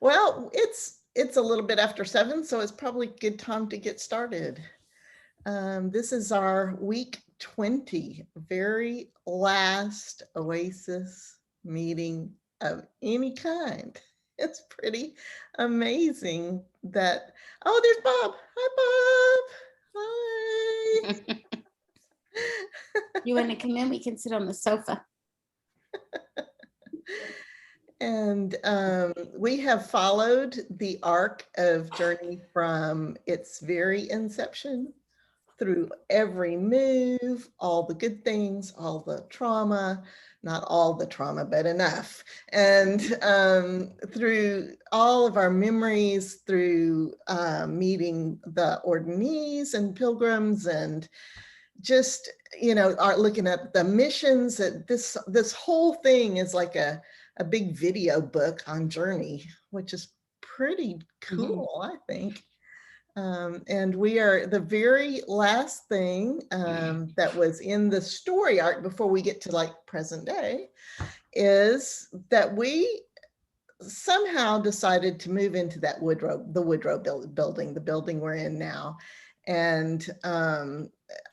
Well, it's a little bit after 7, so it's probably a good time to get started. This is our week 20, very last OASIS meeting of any kind. It's pretty amazing that, oh, there's Bob. Hi, Bob. Hi. You want to come in? We can sit on the sofa. And we have followed the arc of journey from its very inception through every move, all the good things, all the trauma, not all the trauma, but enough. And through all of our memories, through meeting the ordinees and pilgrims, and just, are looking at the missions. That this whole thing is like a big video book on journey, which is pretty cool, I think. And we are the very last thing that was in the story arc before we get to like present day is that we somehow decided to move into that the Woodrow building, the building we're in now. And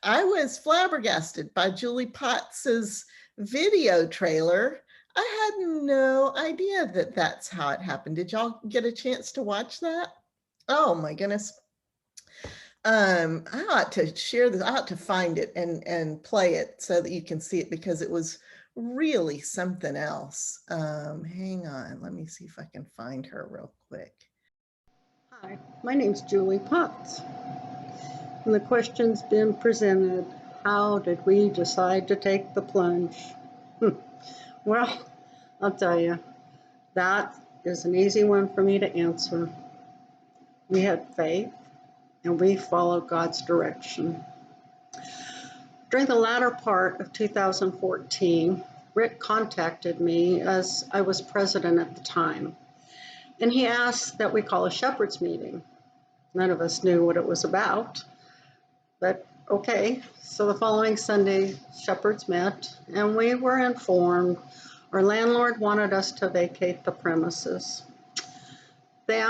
I was flabbergasted by Julie Potts's video trailer. I had no idea that that's how it happened. Did y'all get a chance to watch that? Oh my goodness. I ought to share this. I ought to find it and play it so that you can see it, because it was really something else. Hang on, let me see if I can find her real quick. Hi, my name's Julie Potts. And the question's been presented, how did we decide to take the plunge? Well, I'll tell you, that is an easy one for me to answer. We had faith and we followed God's direction. During the latter part of 2014, Rick contacted me, as I was president at the time, and he asked that we call a shepherd's meeting. None of us knew what it was about, but okay. So the following Sunday, shepherds met, and we were informed our landlord wanted us to vacate the premises. They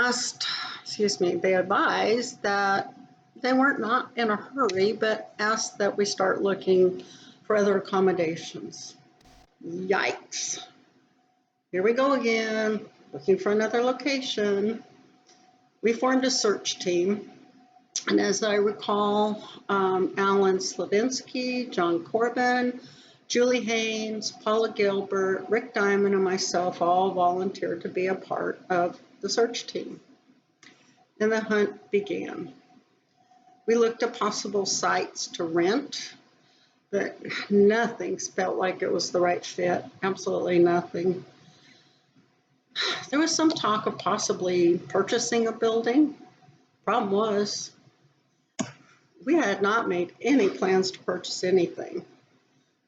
advised that they weren't not in a hurry, but asked that we start looking for other accommodations. Yikes. Here we go again, looking for another location. We formed a search team. And as I recall, Alan Slavinsky, John Corbin, Julie Haynes, Paula Gilbert, Rick Diamond, and myself all volunteered to be a part of the search team. And the hunt began. We looked at possible sites to rent, but nothing felt like it was the right fit. Absolutely nothing. There was some talk of possibly purchasing a building. Problem was, we had not made any plans to purchase anything.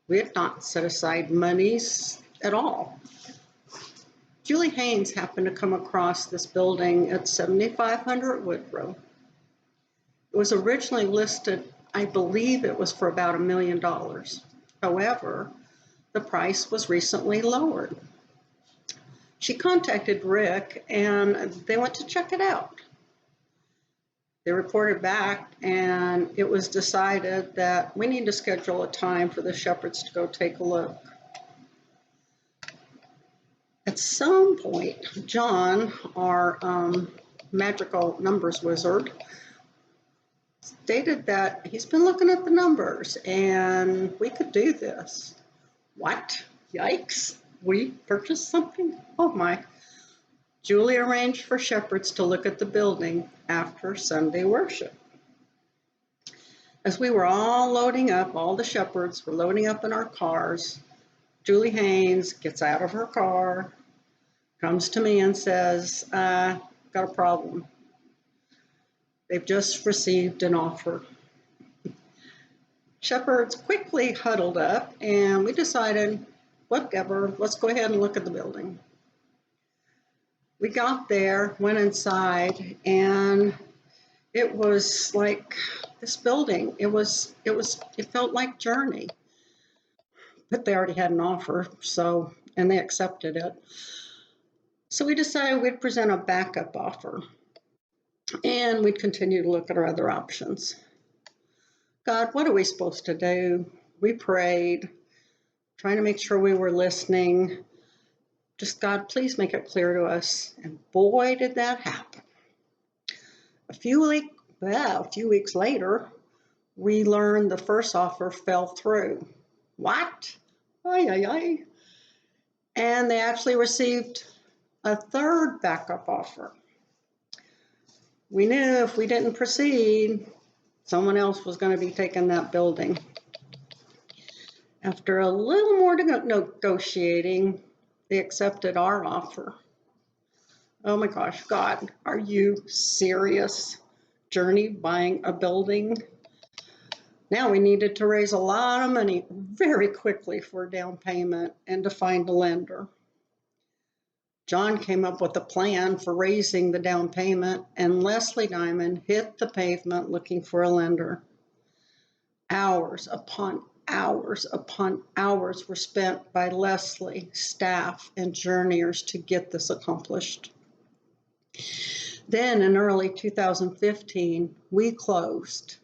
We had not set aside monies at all. Julie Haynes happened to come across this building at 7500 Woodrow. It was originally listed, I believe it was for about $1 million. However, the price was recently lowered. She contacted Rick and they went to check it out. They reported back and it was decided that we need to schedule a time for the shepherds to go take a look. At some point, John, our magical numbers wizard, stated that he's been looking at the numbers and we could do this. What? Yikes. We purchased something? Oh my. Julie arranged for shepherds to look at the building after Sunday worship. As we were all loading up, all the shepherds were loading up in our cars, Julie Haynes gets out of her car, comes to me and says, got a problem. They've just received an offer. Shepherds quickly huddled up and we decided, whatever, let's go ahead and look at the building. We got there, went inside, and it was like this building. It felt like Journey, but they already had an offer, and they accepted it. So we decided we'd present a backup offer and we'd continue to look at our other options. God, what are we supposed to do? We prayed, trying to make sure we were listening. Just, God, please make it clear to us. And boy, did that happen. A few weeks later, we learned the first offer fell through. What? Ay, ay, ay. And they actually received a third backup offer. We knew if we didn't proceed, someone else was going to be taking that building. After a little more negotiating, they accepted our offer. Oh my gosh, God, are you serious? Journey buying a building? Now we needed to raise a lot of money very quickly for a down payment and to find a lender. John came up with a plan for raising the down payment, and Leslie Diamond hit the pavement looking for a lender. Hours upon hours upon hours were spent by Leslie, staff, and journeyers to get this accomplished. Then in early 2015, we closed.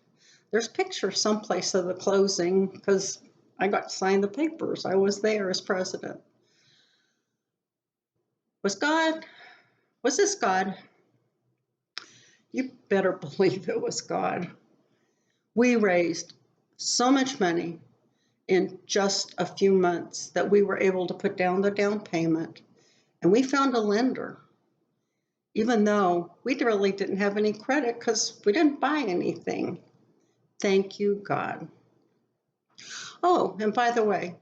There's pictures someplace of the closing because I got to sign the papers. I was there as president. Was this God? You better believe it was God. We raised so much money in just a few months that we were able to put down the down payment, and we found a lender, even though we really didn't have any credit because we didn't buy anything. Thank you, God. Oh, and by the way,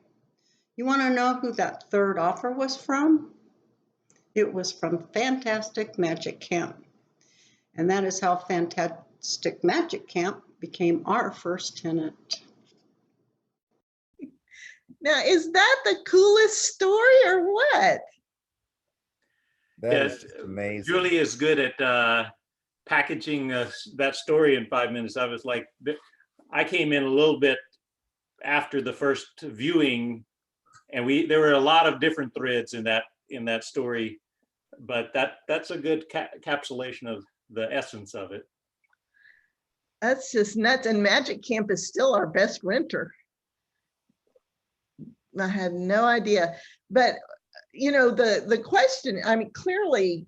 you want to know who that third offer was from? It was from Fantastic Magic Camp. And that is how Fantastic Magic Camp became our first tenant. Now, is that the coolest story or what? That Yes, is amazing. Julie is good at packaging that story in 5 minutes. I came in a little bit after the first viewing, and there were a lot of different threads in that story, but that's a good encapsulation of the essence of it. That's just nuts. And Magic Camp is still our best renter. I had no idea. But, you know, the question, I mean, clearly,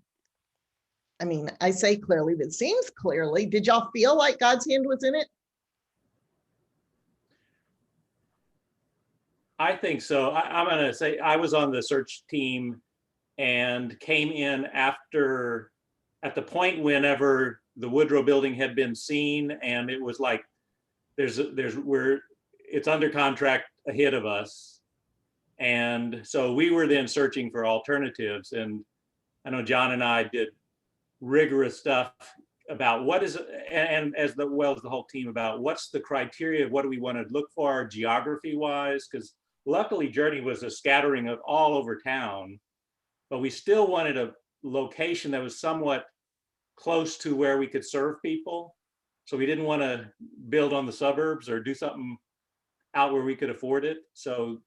I mean, I say clearly, but it seems clearly, did y'all feel like God's hand was in it? I think so. I'm going to say I was on the search team and came in at the point whenever the Woodrow building had been seen, and it was like, it's under contract ahead of us. And so we were then searching for alternatives. And I know John and I did rigorous stuff about and as well as the whole team about what's the criteria, what do we want to look for geography wise? Because luckily Journey was a scattering of all over town, but we still wanted a location that was somewhat close to where we could serve people. So we didn't want to build on the suburbs or do something out where we could afford it. So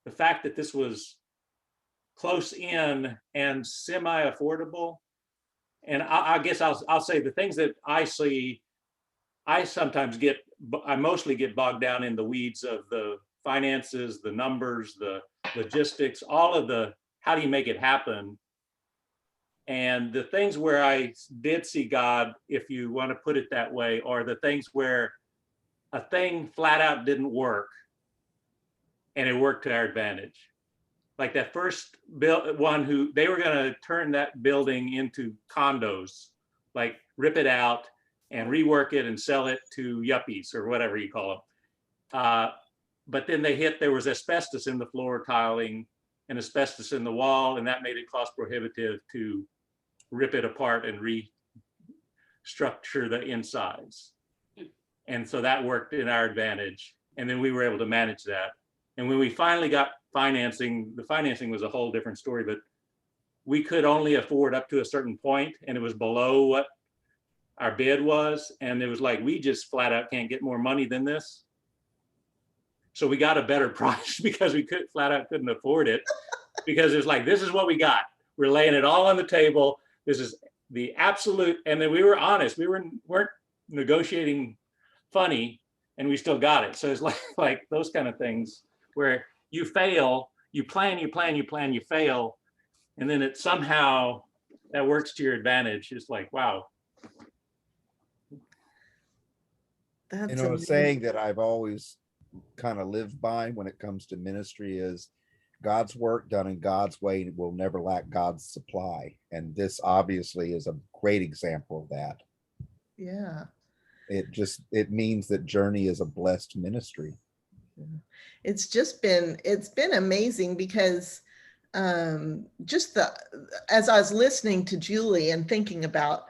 the fact that this was close in and semi-affordable, and I guess I'll say the things that I see, I mostly get bogged down in the weeds of the finances, the numbers, the logistics, all of the, how do you make it happen? And the things where I did see God, if you want to put it that way, are the things where a thing flat out didn't work and it worked to our advantage. Like that first one they were going to turn that building into condos, like rip it out and rework it and sell it to yuppies or whatever you call them. But then there was asbestos in the floor tiling and asbestos in the wall, and that made it cost prohibitive to rip it apart and restructure the insides. And so that worked in our advantage. And then we were able to manage that. And when we finally got financing, the financing was a whole different story, but we could only afford up to a certain point, and it was below what our bid was. And it was like, we just flat out can't get more money than this. So we got a better price because we flat out couldn't afford it, because it was like, this is what we got. we're laying it all on the table. This is the absolute, and then we were honest. We weren't negotiating funny, and we still got it. So it's like those kind of things where you fail, you plan, you fail, and then it somehow that works to your advantage. It's like, wow. That's You know, a amazing. saying that I've always kind of lived by when it comes to ministry is God's work done in God's way will never lack God's supply. And this obviously is a great example of that. Yeah. It means that Journey is a blessed ministry. It's been amazing because just as I was listening to Julie and thinking about,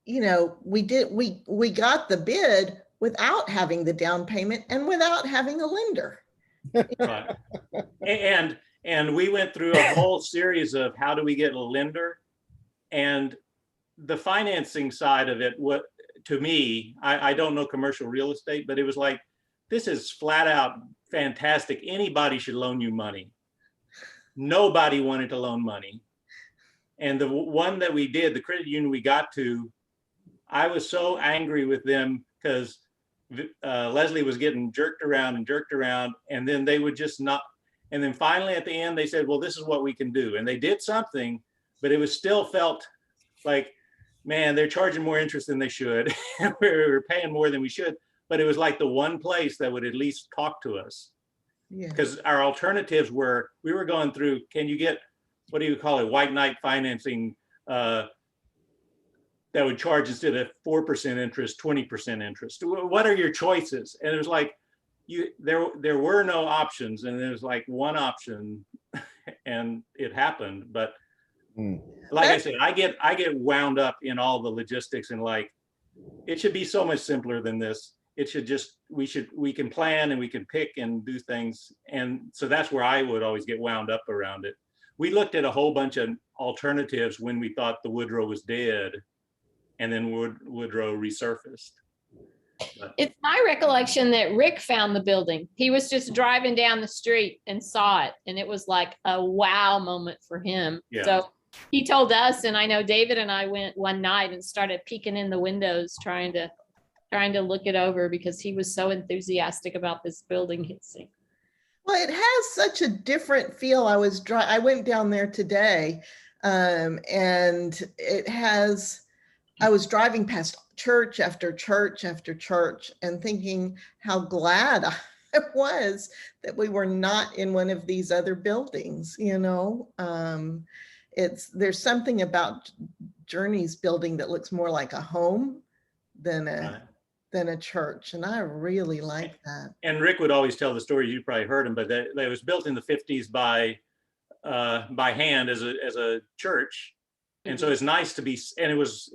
we got the bid without having the down payment and without having a lender. Right. And we went through a whole series of how do we get a lender, and the financing side of it, what to me, I don't know commercial real estate, but it was like, this is flat out fantastic. Anybody should loan you money. Nobody wanted to loan money. And the one that we did, the credit union we got to, I was so angry with them because Leslie was getting jerked around, and then they would just not. And then finally at the end, they said, well, this is what we can do. And they did something, but it was still felt like, man, they're charging more interest than they should. We were paying more than we should. But it was like the one place that would at least talk to us. Yeah. Because our alternatives were, we were going through, can you get, what do you call it, white knight financing that would charge instead of 4% interest, 20% interest? What are your choices? And it was like, there were no options, and there was like one option, and it happened. But like I said, I get wound up in all the logistics, and like, it should be so much simpler than this. It should just, we can plan and we can pick and do things. And so that's where I would always get wound up around it. We looked at a whole bunch of alternatives when we thought the Woodrow was dead, and then Woodrow resurfaced. But It's my recollection that Rick found the building. He was just driving down the street and saw it. And it was like a wow moment for him. Yeah. So he told us, and I know David and I went one night and started peeking in the windows, trying to look it over because he was so enthusiastic about this building. Well, it has such a different feel. I went down there today, and I was driving past church after church after church and thinking how glad I was that we were not in one of these other buildings. There's something about Journey's building that looks more like a home than a church, and I really like that. And Rick would always tell the story, you probably heard him, but that it was built in the 50s by hand as a church. And so it's nice to be, and it was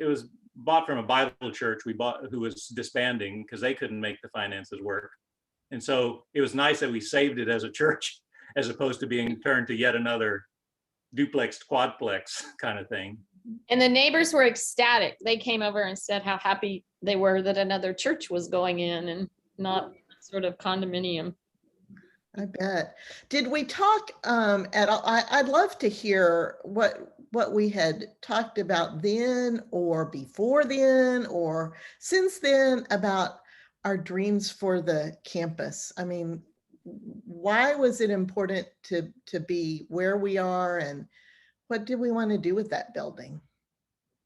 bought from a Bible church who was disbanding because they couldn't make the finances work. And so it was nice that we saved it as a church as opposed to being turned to yet another duplex, quadplex kind of thing. And the neighbors were ecstatic. They came over and said how happy they were that another church was going in and not sort of condominium. I bet. Did we talk at all? I'd love to hear what we had talked about then or before then or since then about our dreams for the campus. I mean, why was it important to be where we are, and what did we want to do with that building?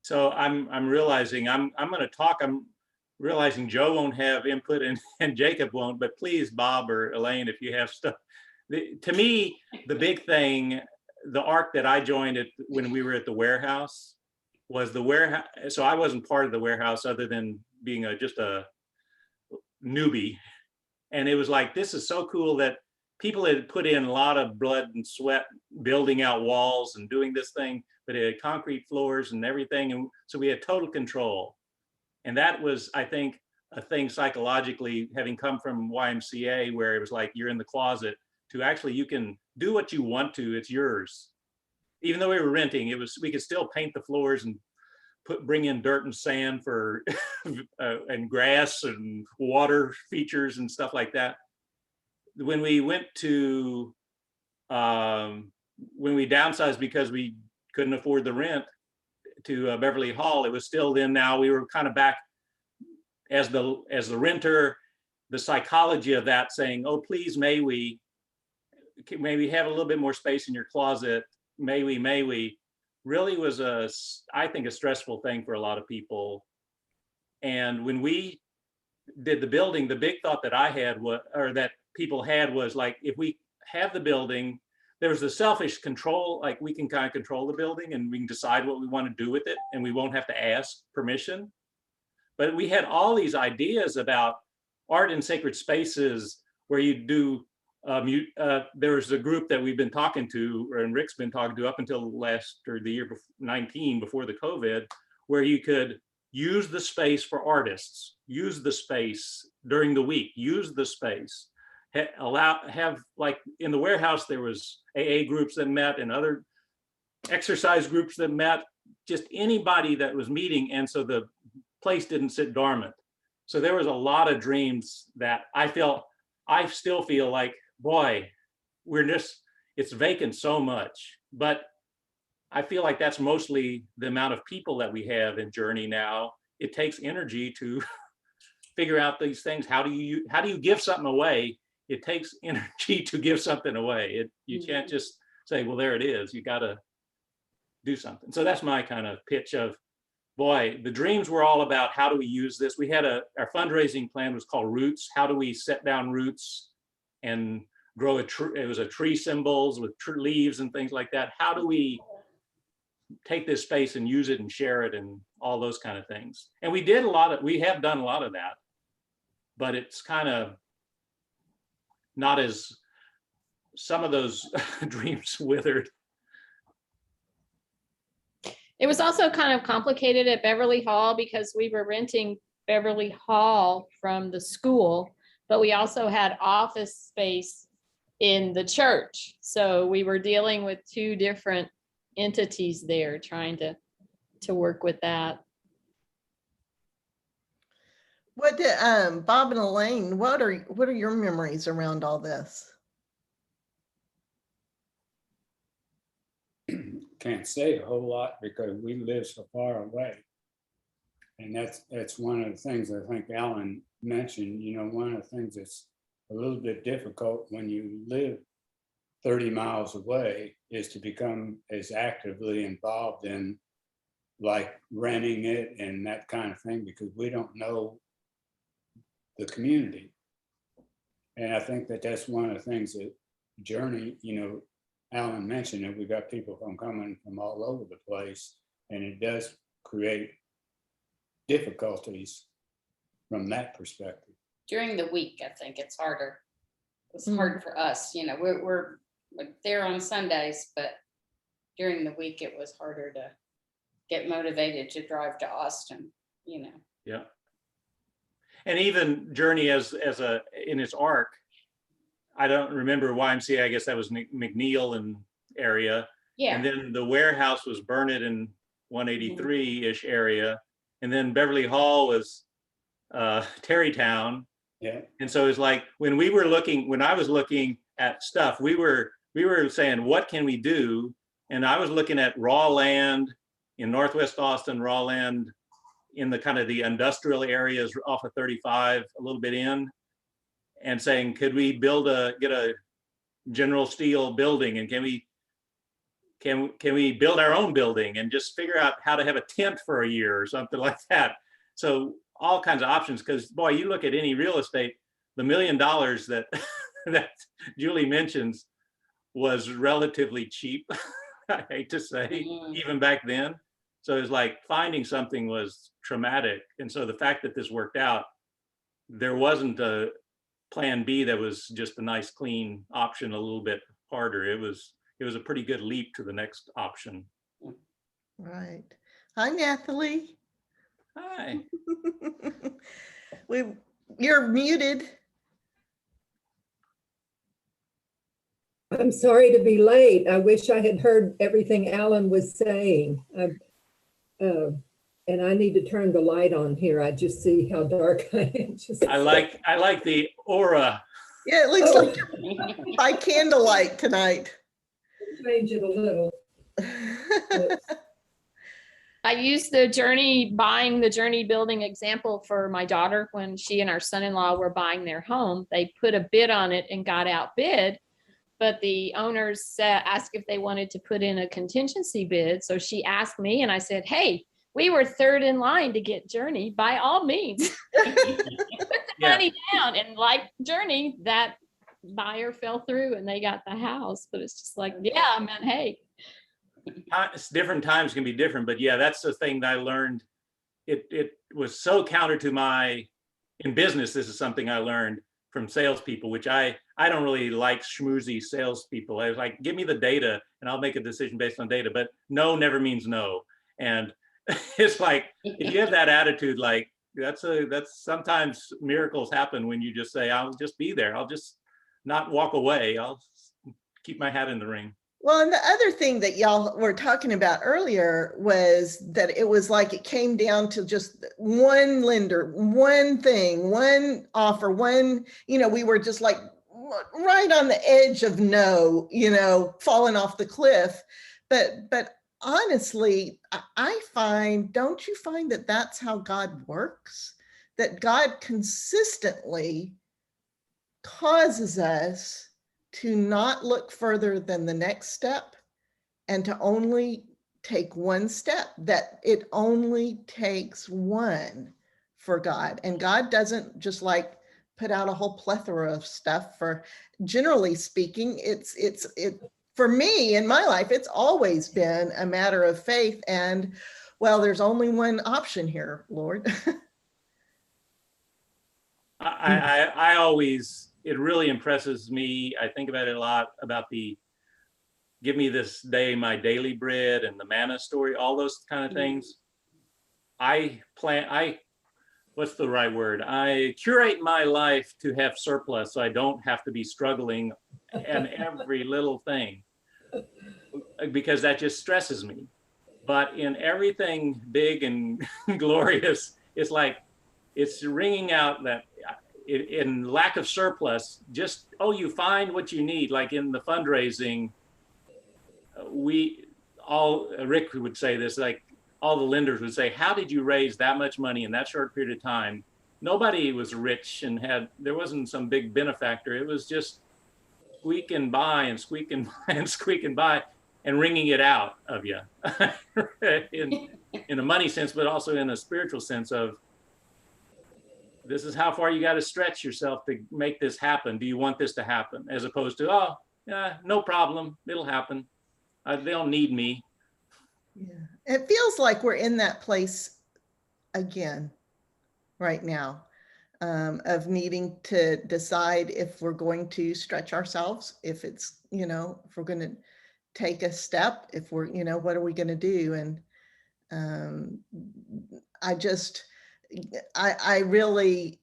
So I'm realizing I'm going to talk. I'm realizing Joe won't have input and Jacob won't, but please, Bob or Elaine, if you have stuff. To me, the big thing, the arc that I joined when we were at the warehouse was the warehouse. So I wasn't part of the warehouse other than being just a newbie. And it was like, this is so cool that people had put in a lot of blood and sweat building out walls and doing this thing, but it had concrete floors and everything. And so we had total control. And that was, I think, a thing psychologically, having come from YMCA, where it was like, you're in the closet, to actually, you can do what you want to, it's yours. Even though we were renting, we could still paint the floors and bring in dirt and sand for, and grass and water features and stuff like that. When we went to, when we downsized because we couldn't afford the rent to Beverly Hall. It was still then, now we were kind of back as the renter, the psychology of that saying, oh, please, may we have a little bit more space in your closet? May we, really was I think a stressful thing for a lot of people. And when we did the building, the big thought that I had was, or that people had was like, if we have the building, there's the selfish control, like we can kind of control the building and we can decide what we want to do with it and we won't have to ask permission. But we had all these ideas about art in sacred spaces where you do, there's a group that we've been talking to, and Rick's been talking to up until the year 19 before the COVID, where you could use the space for artists, use the space during the week, use the space, have like in the warehouse, there was AA groups that met and other exercise groups that met, just anybody that was meeting. And so the place didn't sit dormant. So there was a lot of dreams that I still feel like, boy, it's vacant so much, but I feel like that's mostly the amount of people that we have in Journey now. It takes energy to figure out these things. How do you give something away? It takes energy to give something away. You can't just say, well, there it is. You got to do something. So that's my kind of pitch of, boy, the dreams were all about how do we use this? We had our fundraising plan was called Roots. How do we set down roots and grow a tree? It was a tree symbols with leaves and things like that. How do we take this space and use it and share it and all those kind of things? And we have done a lot of that, but it's kind of not as, some of those dreams withered. It was also kind of complicated at Beverly Hall because we were renting Beverly Hall from the school, but we also had office space in the church. So we were dealing with two different entities there, trying to work with that. What did Bob and Elaine, what are your memories around all this? Can't say a whole lot because we live so far away. And that's one of the things I think Alan mentioned. You know, one of the things that's a little bit difficult when you live 30 miles away is to become as actively involved in like renting it and that kind of thing, because we don't know the community. And I think that's one of the things that Journey, you know, Alan mentioned that we got people coming from all over the place, and it does create difficulties from that perspective. During the week, I think it's harder. It's hard for us, you know, we're like there on Sundays, but during the week it was harder to get motivated to drive to Austin, you know. Yeah. And even Journey as in its arc, I don't remember YMCA, I guess that was McNeil and area. Yeah. And then the warehouse was Burnett in 183-ish area. And then Beverly Hall was Terrytown. Yeah. And so it's like when I was looking at stuff, we were saying, what can we do? And I was looking at raw land in Northwest Austin, raw land in the kind of the industrial areas off of 35, a little bit in, and saying, could we get a General Steel building, and can we build our own building and just figure out how to have a tent for a year or something like that? So all kinds of options, because boy, you look at any real estate, the $1 million that that Julie mentions was relatively cheap. I hate to say, even back then. So it's like finding something was traumatic. And so the fact that this worked out, there wasn't a plan B that was just a nice clean option, a little bit harder. It was a pretty good leap to the next option. Right. Hi, Nathalie. Hi. You're muted. I'm sorry to be late. I wish I had heard everything Alan was saying. And I need to turn the light on here. I just see how dark I am. I like the aura. Yeah, it looks like you're by candlelight tonight. Change it a little. I used buying the journey building example for my daughter when she and our son-in-law were buying their home. They put a bid on it and got outbid, but the owners asked if they wanted to put in a contingency bid. So she asked me and I said, hey, we were third in line to get Journey, by all means. Put the money down, and like Journey, that buyer fell through and they got the house. But it's just like, yeah, I mean, hey. Different times can be different, but yeah, that's the thing that I learned. It was so counter to in business, this is something I learned from salespeople, which I don't really like schmoozy salespeople. I was like, give me the data and I'll make a decision based on data, but no never means no. And it's like, if you have that attitude, like that's sometimes miracles happen when you just say, I'll just be there. I'll just not walk away. I'll keep my hat in the ring. Well, and the other thing that y'all were talking about earlier was that it was like it came down to just one lender, one thing, one offer, we were just like right on the edge of no, falling off the cliff. But honestly, don't you find that that's how God works? That God consistently causes us to not look further than the next step and to only take one step, that it only takes one for God. And God doesn't just like put out a whole plethora of stuff. For generally speaking, it's for me in my life, it's always been a matter of faith. And well, there's only one option here, Lord. I always, it really impresses me. I think about it a lot, about the give me this day my daily bread and the manna story, all those kind of things. What's the right word? I curate my life to have surplus so I don't have to be struggling and every little thing, because that just stresses me. But in everything big and glorious, it's like, it's ringing out that in lack of surplus, just, you find what you need. Like in the fundraising, Rick would say this, like all the lenders would say, how did you raise that much money in that short period of time? Nobody was rich and there wasn't some big benefactor. It was just squeak and buy and squeak and buy and squeak and buy and wringing it out of you in a money sense, but also in a spiritual sense of, this is how far you got to stretch yourself to make this happen. Do you want this to happen? As opposed to, no problem, it'll happen. They'll need me. Yeah, it feels like we're in that place again right now, of needing to decide if we're going to stretch ourselves, if it's, if we're going to take a step, if we're, what are we going to do? And I really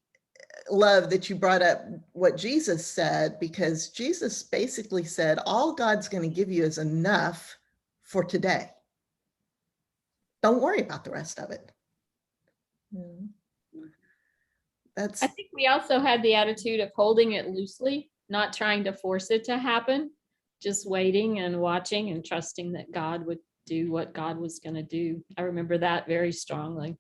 love that you brought up what Jesus said, because Jesus basically said, all God's going to give you is enough for today. Don't worry about the rest of it. I think we also had the attitude of holding it loosely, not trying to force it to happen, just waiting and watching and trusting that God would do what God was going to do. I remember that very strongly.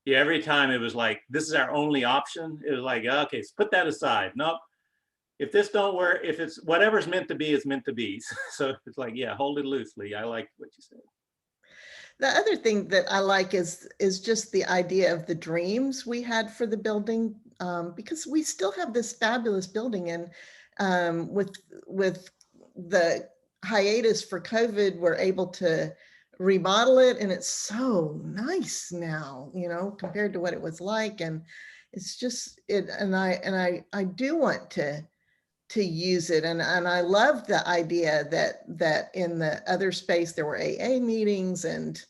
Yeah, every time it was like, this is our only option. It was like, okay, so put that aside. Nope. If this don't work, if it's whatever's meant to be, it's meant to be. So it's like, yeah, hold it loosely. I like what you said. The other thing that I like is just the idea of the dreams we had for the building, because we still have this fabulous building, and with the hiatus for COVID, we're able to remodel it, and it's so nice now, compared to what it was like. And it's just it, and I do want to use it, and I love the idea that in the other space there were AA meetings and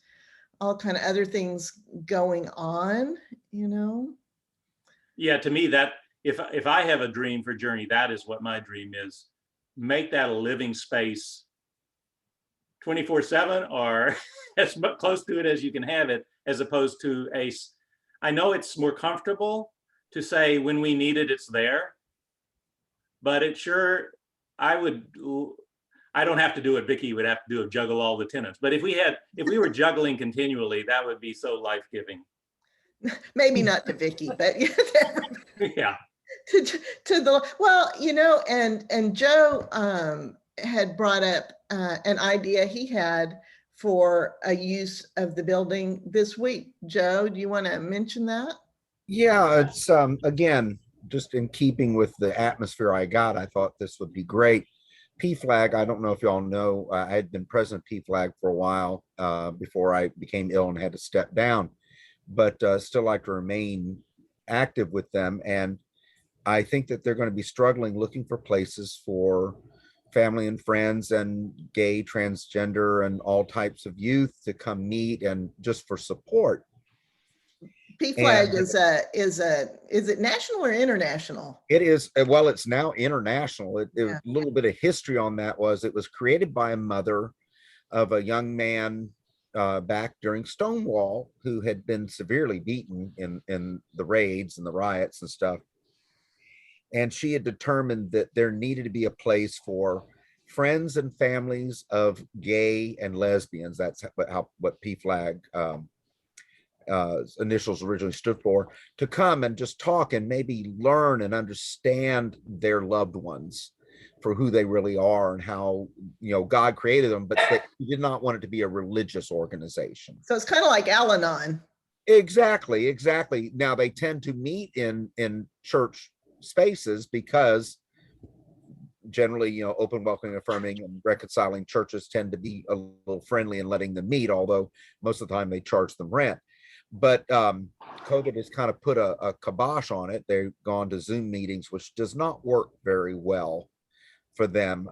all kind of other things going on. Yeah, to me, that if I have a dream for Journey, that is what my dream is. Make that a living space 24/7, or as close to it as you can have it, as opposed to I know it's more comfortable to say when we need it, it's there, but I would I don't have to do it. Vicky would have to do it, juggle all the tenants. But if we were juggling continually, that would be so life-giving. Maybe not to Vicky, but Yeah. to the, well, and Joe had brought up an idea he had for a use of the building this week. Joe, do you want to mention that? Yeah, it's again, just in keeping with the atmosphere I got, I thought this would be great. PFLAG, I don't know if y'all know, I had been president of PFLAG for a while before I became ill and had to step down, but still like to remain active with them. And I think that they're going to be struggling looking for places for family and friends and gay, transgender, and all types of youth to come meet and just for support. PFLAG is it national or international? It is, well, it's now international. A little bit of history on that was it was created by a mother of a young man back during Stonewall who had been severely beaten in the raids and the riots and stuff. And she had determined that there needed to be a place for friends and families of gay and lesbians. That's what PFLAG initials originally stood for, to come and just talk and maybe learn and understand their loved ones for who they really are and how God created them, but that he did not want it to be a religious organization. So it's kind of like Al-Anon. Exactly. Now they tend to meet in church spaces because generally, open, welcoming, affirming, and reconciling churches tend to be a little friendly and letting them meet, although most of the time they charge them rent. But COVID has kind of put a kibosh on it. They've gone to Zoom meetings, which does not work very well for them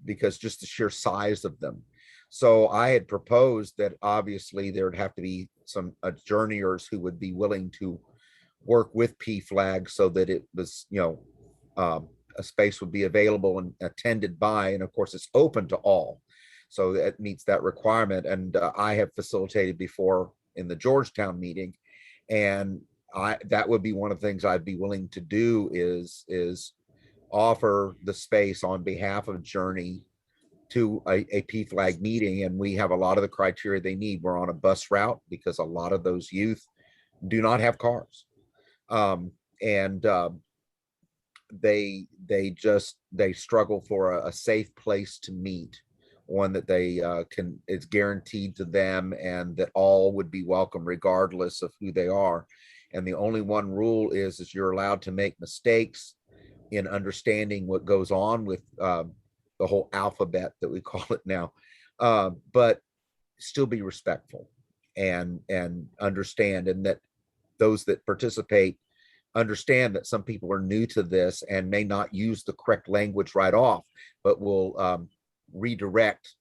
because just the sheer size of them. So I had proposed that obviously there would have to be some journeyers who would be willing to work with PFLAG so that it was, a space would be available and attended by, and of course it's open to all. So that meets that requirement. And I have facilitated before in the Georgetown meeting, and that would be one of the things I'd be willing to do is offer the space on behalf of Journey to a PFLAG meeting. And we have a lot of the criteria they need. We're on a bus route because a lot of those youth do not have cars. They struggle for a safe place to meet, one that they it's guaranteed to them, and that all would be welcome regardless of who they are. And the only one rule is you're allowed to make mistakes in understanding what goes on with the whole alphabet that we call it now, but still be respectful and understand, and that those that participate understand that some people are new to this and may not use the correct language right off, but will redirect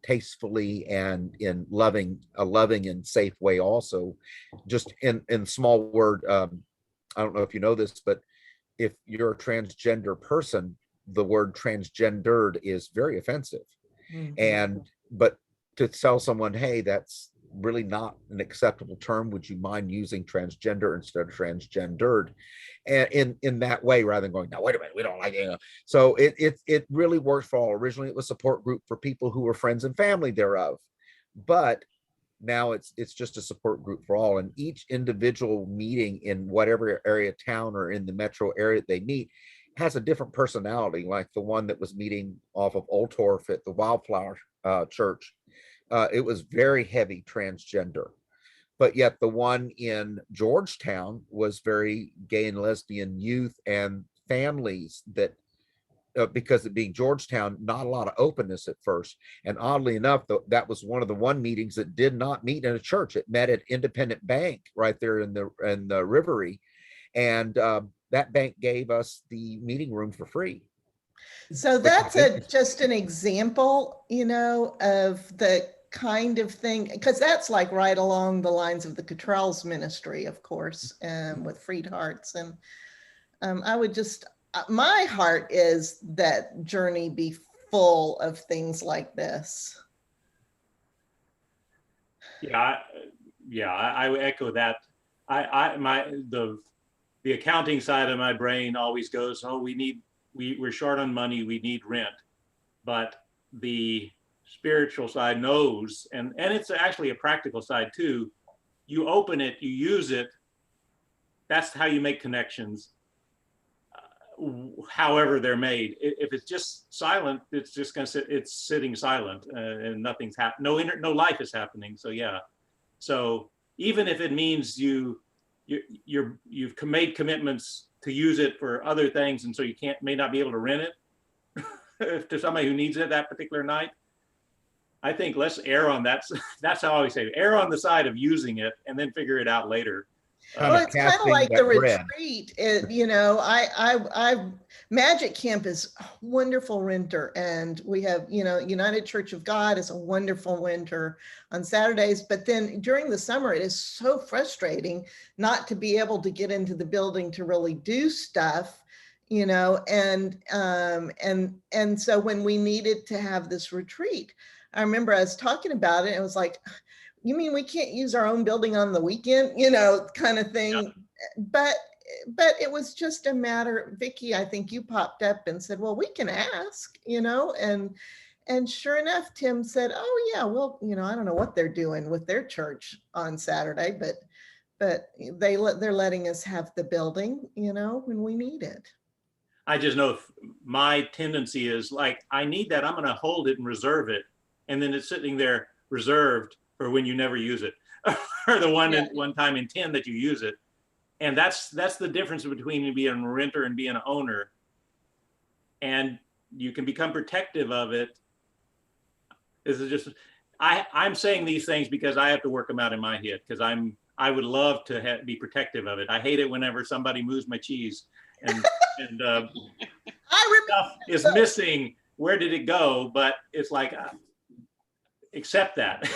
tastefully and in a loving and safe way also. Just in small word, I don't know if you know this, but if you're a transgender person, the word transgendered is very offensive. Mm-hmm. But to tell someone, hey, that's really not an acceptable term, would you mind using transgender instead of transgendered, and in that way, rather than going, no, wait a minute, we don't like it. So it really works for all. Originally it was a support group for people who were friends and family thereof, but now it's just a support group for all. And each individual meeting in whatever area, town, or in the metro area they meet has a different personality. Like the one that was meeting off of Old Torf at the Wildflower Church, it was very heavy transgender, but yet the one in Georgetown was very gay and lesbian youth and families that, because it being Georgetown, not a lot of openness at first. And oddly enough, that was one of the meetings that did not meet in a church. It met at Independent Bank right there in the Rivery. And that bank gave us the meeting room for free. So that's just an example, of the kind of thing, because that's like right along the lines of the Cottrell's ministry, of course, with Freed Hearts. And I would just, my heart is that Journey be full of things like this. Yeah, I echo that. The accounting side of my brain always goes, oh, we're short on money, we need rent. But the spiritual side knows, and it's actually a practical side too. You open it, you use it. That's how you make connections, however they're made. If it's just silent, it's just going to sit. It's sitting silent, and nothing's happening. No life is happening. So yeah. So even if it means you've made commitments to use it for other things, and so you may not be able to rent it to somebody who needs it that particular night. I think let's err on that. That's how I always say it. Err on the side of using it, and then figure it out later. Well, it's kind of casting like that the bread. retreat. Magic Camp is a wonderful renter, and we have, United Church of God is a wonderful renter on Saturdays. But then during the summer, it is so frustrating not to be able to get into the building to really do stuff, and so when we needed to have this retreat, I remember us talking about it, and it was like, you mean we can't use our own building on the weekend, kind of thing. Yeah. But it was just a matter, Vicki, I think you popped up and said, well, we can ask, and sure enough, Tim said, oh yeah, well, I don't know what they're doing with their church on Saturday, but they're letting us have the building, when we need it. I just know if my tendency is like, I need that, I'm going to hold it and reserve it. And then it's sitting there reserved for when you never use it, or the one time in 10 that you use it. And that's the difference between being a renter and being an owner. And you can become protective of it. This is just, I'm saying these things because I have to work them out in my head, because I would love to be protective of it. I hate it whenever somebody moves my cheese and stuff is missing. Where did it go? But it's like, accept that.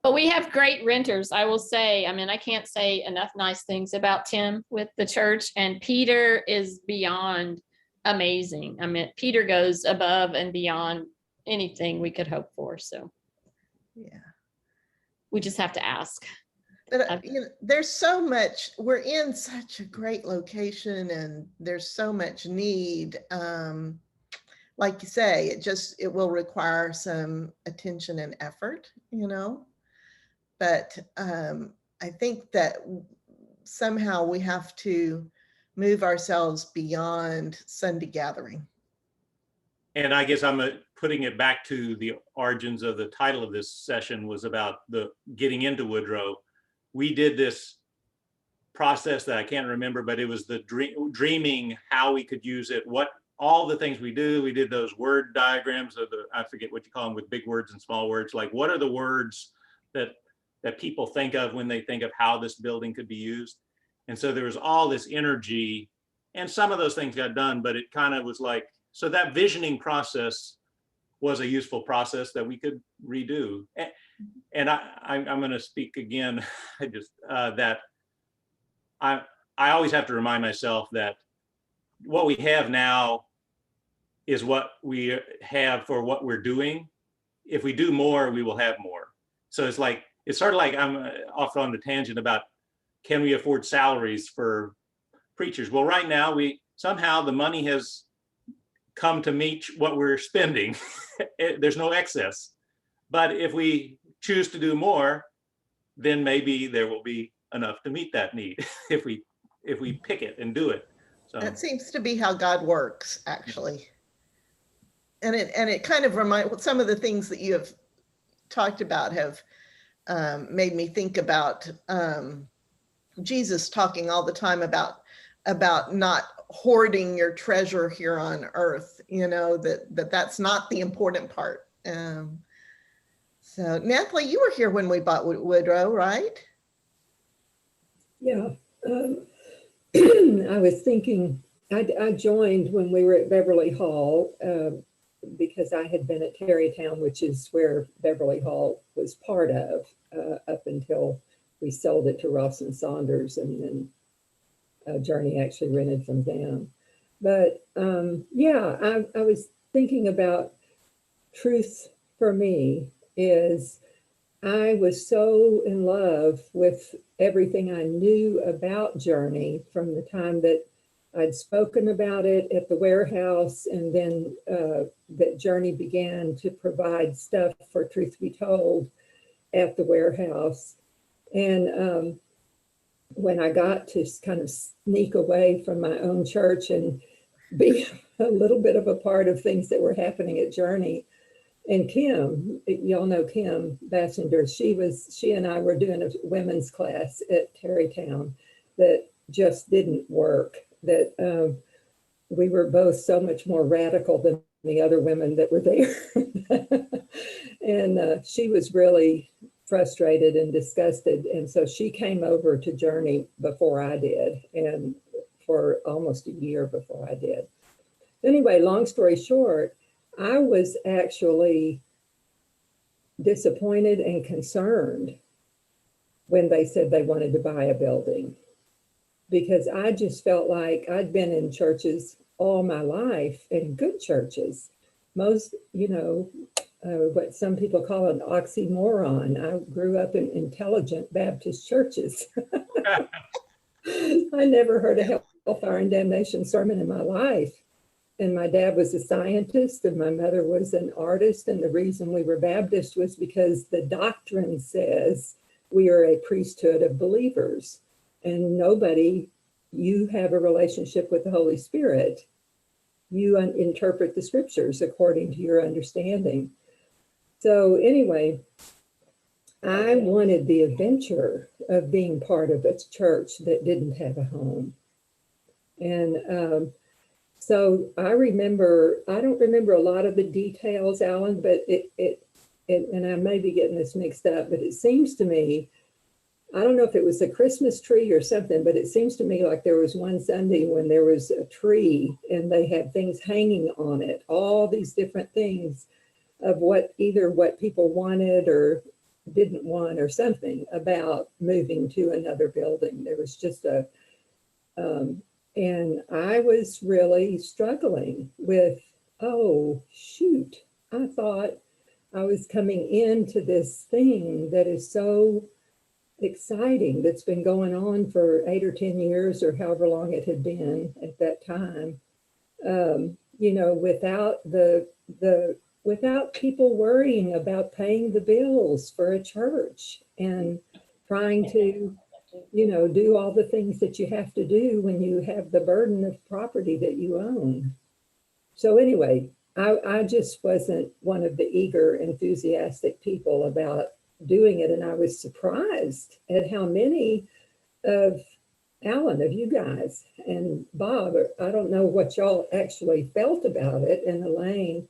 But we have great renters, I will say. I mean, I can't say enough nice things about Tim with the church, and Peter is beyond amazing. I mean, Peter goes above and beyond anything we could hope for. So yeah, we just have to ask. But there's so much, we're in such a great location, and there's so much need. Like you say, it will require some attention and effort, but I think that somehow we have to move ourselves beyond Sunday gathering. And I guess I'm putting it back to the origins of the title of this session was about the getting into Woodrow. We did this process that I can't remember, but it was the dreaming how we could use it, all the things we do. We did those word diagrams of I forget what you call them, with big words and small words. Like, what are the words that people think of when they think of how this building could be used? And so there was all this energy, and some of those things got done, but it kind of was like, so that visioning process was a useful process that we could redo. And I'm going to speak again, that I always have to remind myself that what we have now is what we have for what we're doing. If we do more, we will have more. So it's sort of like I'm off on the tangent about, can we afford salaries for preachers? Well, right now somehow the money has come to meet what we're spending. There's no excess. But if we choose to do more, then maybe there will be enough to meet that need if we pick it and do it. So that seems to be how God works, actually. And it kind of reminds, some of the things that you have talked about have made me think about Jesus talking all the time about not hoarding your treasure here on earth, that's not the important part. So Natalie, you were here when we bought Woodrow, right? Yeah. I was thinking, I joined when we were at Beverly Hall because I had been at Tarrytown, which is where Beverly Hall was part of up until we sold it to Ross and Saunders, and then Journey actually rented from them. But I was thinking about truth for me is I was so in love with everything I knew about Journey from the time that I'd spoken about it at the warehouse, and then that Journey began to provide stuff for Truth Be Told at the warehouse. And when I got to kind of sneak away from my own church and be a little bit of a part of things that were happening at Journey, and Kim, y'all know Kim Bassender, she and I were doing a women's class at Tarrytown that just didn't work. That we were both so much more radical than the other women that were there. And she was really frustrated and disgusted. And so she came over to Journey before I did, and for almost a year before I did. Anyway, long story short, I was actually disappointed and concerned when they said they wanted to buy a building, because I just felt like I'd been in churches all my life, in good churches. Most, what some people call an oxymoron. I grew up in intelligent Baptist churches. I never heard a hellfire and damnation sermon in my life. And my dad was a scientist and my mother was an artist. And the reason we were Baptist was because the doctrine says we are a priesthood of believers. And you have a relationship with the Holy Spirit. You interpret the scriptures according to your understanding. So anyway, I wanted the adventure of being part of a church that didn't have a home. And so I don't remember a lot of the details, Alan, but and I may be getting this mixed up, but it seems to me, I don't know if it was a Christmas tree or something, but it seems to me like there was one Sunday when there was a tree and they had things hanging on it, all these different things of either what people wanted or didn't want or something about moving to another building. There was just and I was really struggling with, oh, shoot, I thought I was coming into this thing that is so exciting, that's been going on for 8 or 10 years or however long it had been at that time, without people worrying about paying the bills for a church and trying to do all the things that you have to do when you have the burden of property that you own. So anyway, I just wasn't one of the eager, enthusiastic people about doing it. And I was surprised at how many of you guys and Bob, I don't know what y'all actually felt about it, and Elaine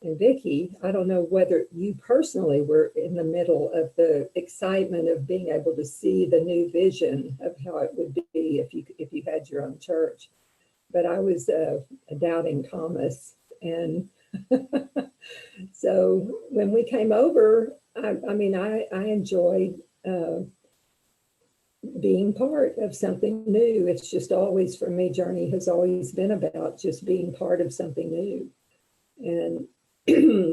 and Vicki, I don't know whether you personally were in the middle of the excitement of being able to see the new vision of how it would be if you had your own church. But I was a doubting Thomas. And so when we came over, I enjoyed being part of something new. It's just always, for me, Journey has always been about just being part of something new. And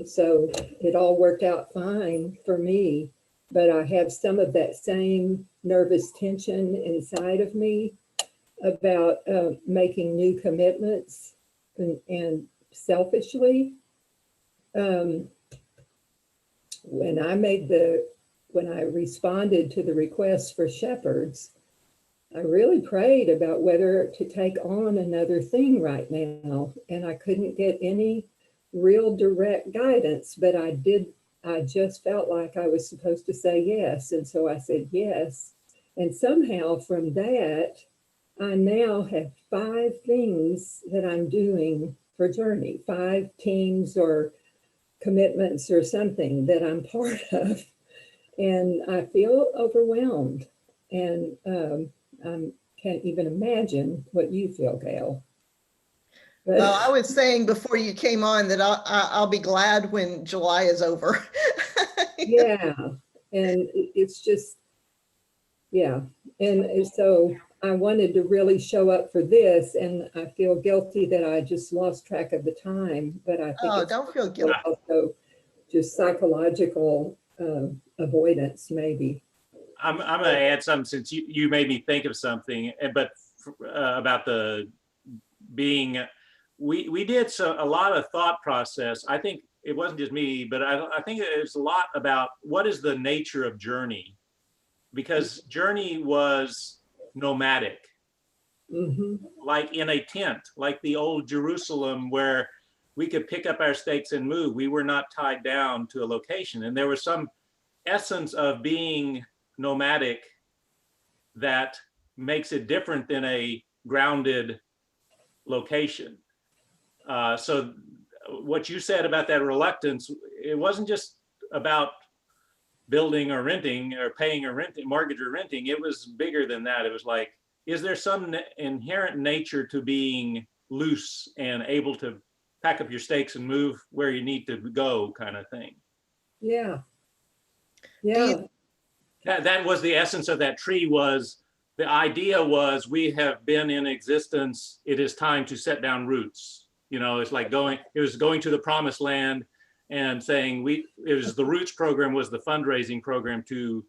so it all worked out fine for me, but I have some of that same nervous tension inside of me about making new commitments, and selfishly, when I responded to the request for shepherds, I really prayed about whether to take on another thing right now, and I couldn't get any real direct guidance, but I just felt like I was supposed to say yes. And so I said yes. And somehow from that, I now have 5 things that I'm doing for Journey, 5 teams or commitments or something that I'm part of. And I feel overwhelmed. And I can't even imagine what you feel, Gail. But, well, I was saying before you came on that I'll be glad when July is over. yeah, and it's just, yeah. And so I wanted to really show up for this, and I feel guilty that I just lost track of the time, but I think don't feel guilty. Also just psychological avoidance, maybe. I'm going to add something, since you made me think of something, but about the being, we did a lot of thought process. I think it wasn't just me, but I think it's a lot about what is the nature of Journey, because Journey was nomadic, like in a tent, like the old Jerusalem, where we could pick up our stakes and move. We were not tied down to a location. And there was some essence of being nomadic that makes it different than a grounded location. So what you said about that reluctance, it wasn't just about building or renting or paying or renting, mortgage or renting. It was bigger than that. It was like, is there some inherent nature to being loose and able to pack up your stakes and move where you need to go, kind of thing? Yeah. Yeah. That was the essence of that tree. Was the idea was, we have been in existence, it is time to set down roots. You know, it's like going to the promised land and saying, the Roots program was the fundraising program to,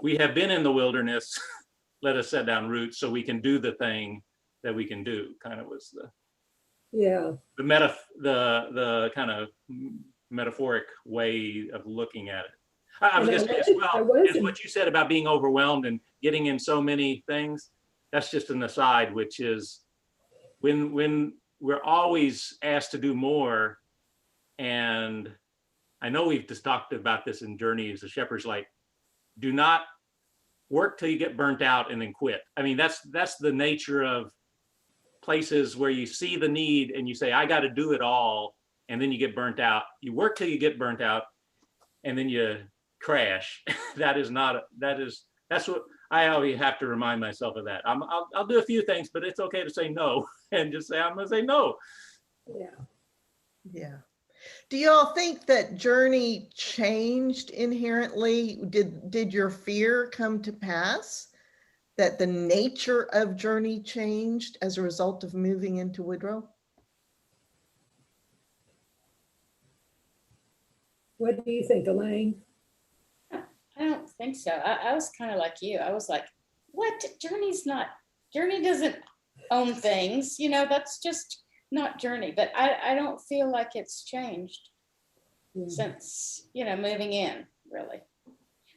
we have been in the wilderness, let us set down roots so we can do the thing that we can do, kind of was the kind of metaphoric way of looking at it. I was just, as well as what you said about being overwhelmed and getting in so many things, that's just an aside, which is when we're always asked to do more. And I know we've just talked about this in Journey as a shepherd's, like, do not work till you get burnt out and then quit. I mean, that's the nature of places where you see the need and you say, I got to do it all. And then you get burnt out. You work till you get burnt out and then you crash. That's what I always have to remind myself of that. I'll do a few things, but it's okay to say no and just say, I'm going to say no. Yeah. Do y'all think that Journey changed inherently? Did your fear come to pass, that the nature of Journey changed as a result of moving into Woodrow? What do you think, Elaine? I don't think so. I was kind of like you. I was like, what? Journey doesn't own things. You know, that's just not Journey. But I don't feel like it's changed since, moving in, really.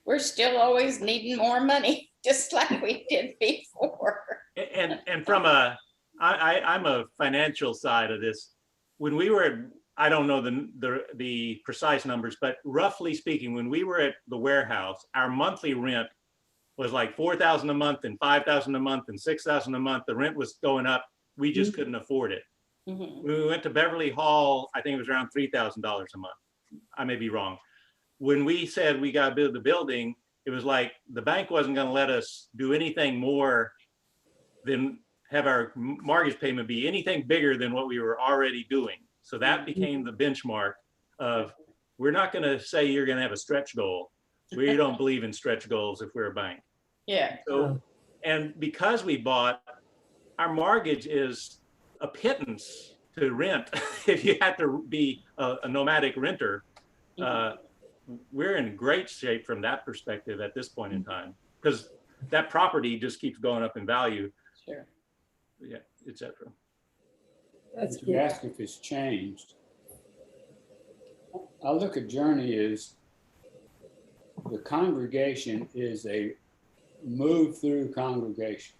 We're still always needing more money, just like we did before. And from I'm a financial side of this. When we were I don't know the precise numbers, but roughly speaking, when we were at the warehouse, our monthly rent was like $4,000 a month and $5,000 a month and $6,000 a month. The rent was going up. We just couldn't afford it. When we went to Beverly Hall, I think it was around $3,000 a month. I may be wrong. When we said we got to build the building, it was like the bank wasn't going to let us do anything more than have our mortgage payment be anything bigger than what we were already doing. So that became the benchmark of, we're not going to say you're going to have a stretch goal. We don't believe in stretch goals if we're a bank. Yeah. So, and because we bought, our mortgage is a pittance to rent. If you have to be a nomadic renter, we're in great shape from that perspective at this point in time, because that property just keeps going up in value. Sure. Yeah, etc. If you ask if it's changed, I look at Journey as the congregation is a move through congregation.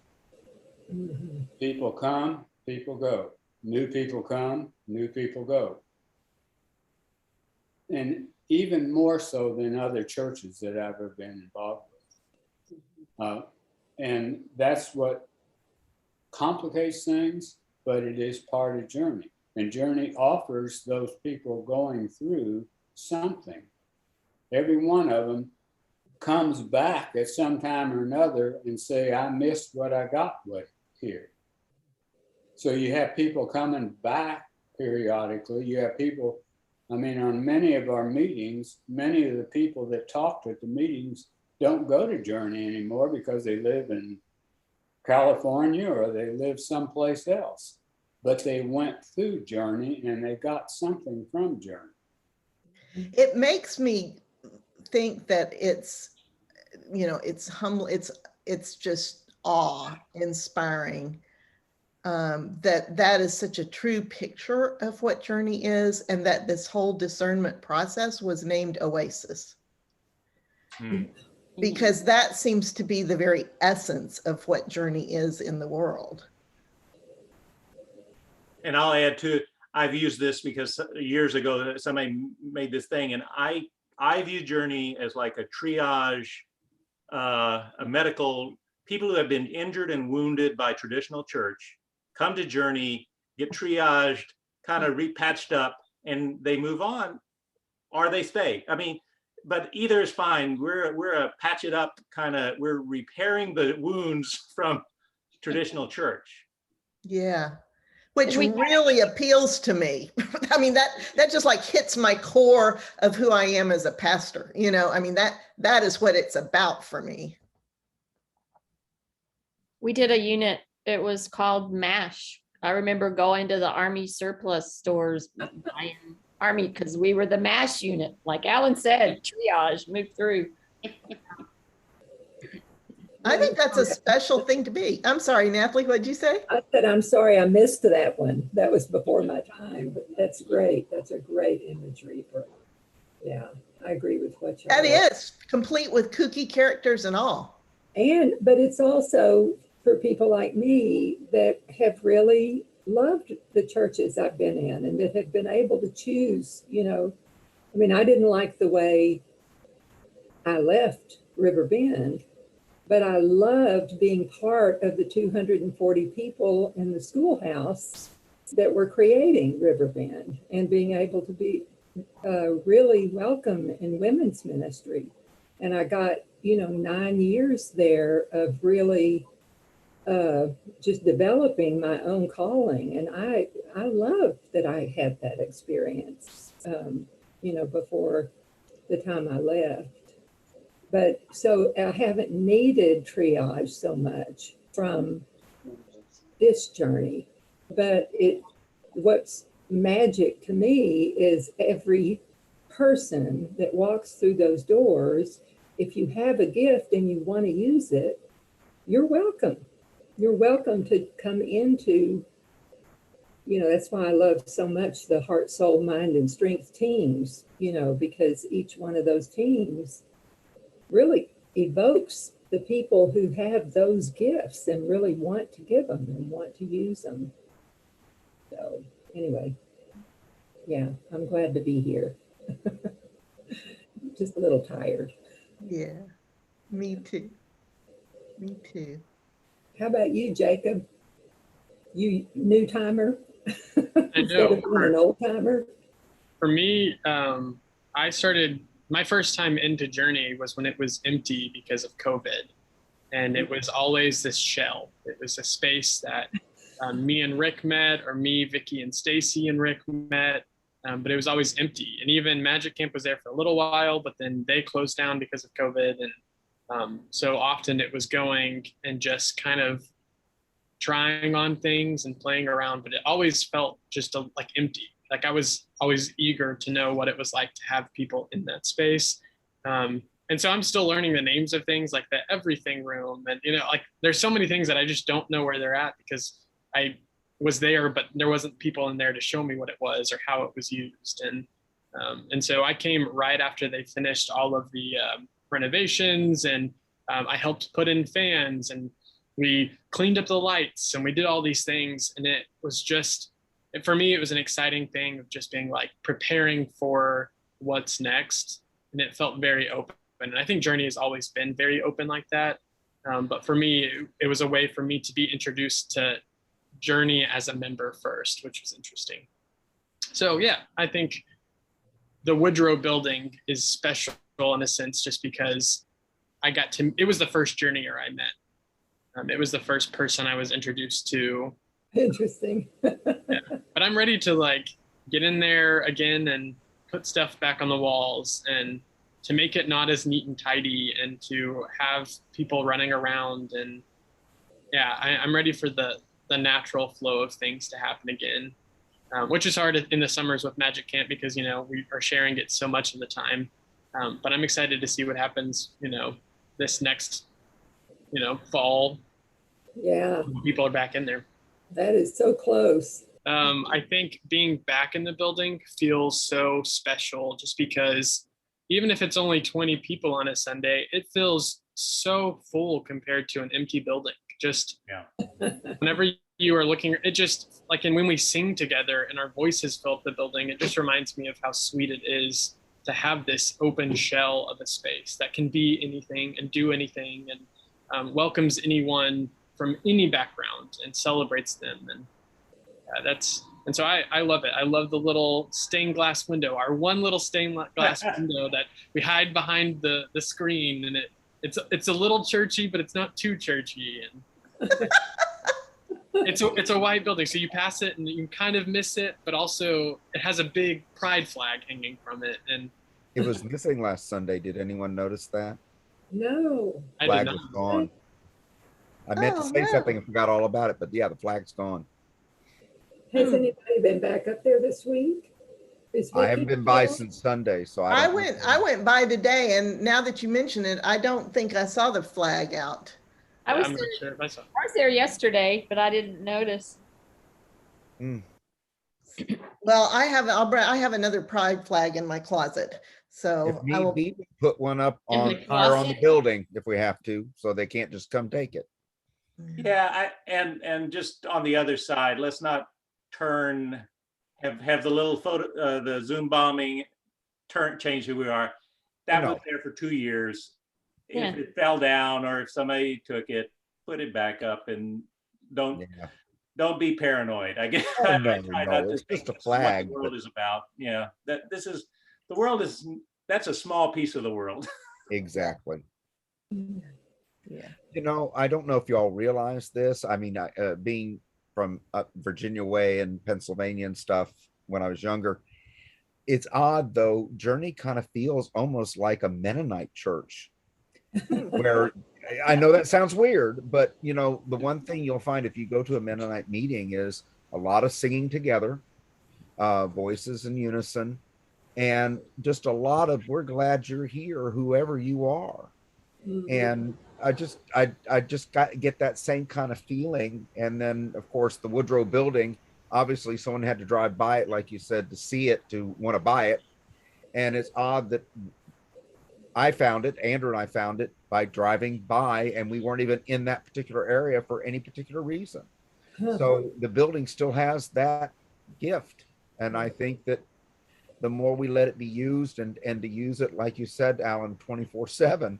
People come, people go. New people come, new people go. And even more so than other churches that I've ever been involved with. And that's what complicates things, but it is part of Journey. And Journey offers those people going through something. Every one of them comes back at some time or another and say, I missed what I got with here. So you have people coming back periodically. You have people, I mean, on many of our meetings, many of the people that talked at the meetings don't go to Journey anymore because they live in California or they live someplace else. But they went through Journey and they got something from Journey. It makes me think that it's, it's humble, it's just awe-inspiring that is such a true picture of what Journey is, and that this whole discernment process was named OASIS, Hmm. because that seems to be the very essence of what Journey is in the world. And I'll add to it, I've used this because years ago somebody made this thing, and I view Journey as like a triage, a medical, people who have been injured and wounded by traditional church come to Journey, get triaged, kind of repatched up, and they move on, or they stay. I mean, but either is fine. We're a patch it up kind of, we're repairing the wounds from traditional church. Yeah. Which We- really appeals to me. I mean, that just like hits my core of who I am as a pastor. You know, I mean, that is what it's about for me. We did a unit, it was called MASH. I remember going to the Army surplus stores, buying Army, because we were the MASH unit. Like Alan said, triage, move through. I think that's a special thing to be. I'm sorry, Nathalie, what'd you say? I said, I'm sorry, I missed that one. That was before my time, but that's great. That's a great imagery for, yeah, I agree with what you That is complete with kooky characters and all. But it's also for people like me that have really loved the churches I've been in and that have been able to choose, you know. I mean, I didn't like the way I left River Bend, but I loved being part of the 240 people in the schoolhouse that were creating River Bend and being able to be really welcome in women's ministry. And I got, 9 years there of really just developing my own calling. And I loved that I had that experience, before the time I left. But so I haven't needed triage so much from this journey, but what's magic to me is every person that walks through those doors. If you have a gift and you want to use it, you're welcome. You're welcome to come into, that's why I love so much the heart, soul, mind, and strength teams, because each one of those teams really evokes the people who have those gifts and really want to give them and want to use them. So anyway, yeah, I'm glad to be here. Just a little tired. Yeah, me too. Me too. How about you, Jacob? You new timer? I know. An old timer? For me, I started, my first time into Journey was when it was empty because of COVID. And it was always this shell. It was a space that me and Rick met, or me, Vicky, and Stacy and Rick met. But it was always empty. And even Magic Camp was there for a little while, but then they closed down because of COVID. And so often it was going and just kind of trying on things and playing around, but it always felt just like empty. Like I was always eager to know what it was like to have people in that space. And so I'm still learning the names of things like the everything room. And, like there's so many things that I just don't know where they're at because I was there, but there wasn't people in there to show me what it was or how it was used. And so I came right after they finished all of the renovations, and I helped put in fans, and we cleaned up the lights, and we did all these things. And it was just, for me, it was an exciting thing of just being like preparing for what's next. And it felt very open. And I think Journey has always been very open like that. But for me, it was a way for me to be introduced to Journey as a member first, which was interesting. So yeah, I think the Woodrow building is special in a sense, just because it was the first Journeyer I met. It was the first person I was introduced to. Interesting. Yeah. But I'm ready to like get in there again and put stuff back on the walls and to make it not as neat and tidy and to have people running around. And yeah, I'm ready for the natural flow of things to happen again, which is hard in the summers with Magic Camp because, we are sharing it so much of the time. But I'm excited to see what happens, this next, fall. Yeah. People are back in there. That is so close. I think being back in the building feels so special just because even if it's only 20 people on a Sunday, it feels so full compared to an empty building. Just whenever you are looking, it just like, and when we sing together and our voices fill up the building, it just reminds me of how sweet it is to have this open shell of a space that can be anything and do anything and welcomes anyone from any background and celebrates them. And and so I love it. I love the little stained glass window, our one little stained glass window that we hide behind the screen, and it's a little churchy, but it's not too churchy. And it's a white building, so you pass it and you kind of miss it, but also it has a big pride flag hanging from it. And It was missing last Sunday. Did anyone notice that? No. I Flag did was not. gone. I meant to Oh, say no. something and forgot all about it, but yeah, the flag's gone. Has anybody been back up there this week? I haven't been by since Sunday, so I don't know. went by today, and now that you mention it, I don't think I saw the flag out. I was I'm not there, sure if I saw. I was there yesterday, but I didn't notice. Well, I have another pride flag in my closet, so If I need will. be, we put one up In the on higher on the closet? building if we have to, so they can't just come take it. Yeah, and just on the other side, let's not have the little photo, the Zoom bombing change who we are. That No. was there for 2 years. Yeah. If it fell down or if somebody took it, put it back up and don't be paranoid. I guess Oh, I no, try no, not to it's think just a this is what flag, the world but- is about. Yeah, that this is the world is that's a small piece of the world. Exactly. Yeah. You know, I don't know if y'all realize this. I mean, being from Virginia Way and Pennsylvania and stuff when I was younger, it's odd though. Journey kind of feels almost like a Mennonite church, where I know that sounds weird, but you know, the one thing you'll find if you go to a Mennonite meeting is a lot of singing together, voices in unison, and just a lot of "we're glad you're here," whoever you are. And I just get that same kind of feeling. And then of course the Woodrow building, obviously someone had to drive by it, like you said, to see it, to want to buy it. And it's odd that Andrew and I found it by driving by, and we weren't even in that particular area for any particular reason. So the building still has that gift. And I think that the more we let it be used and to use it, like you said, Alan, 24/7,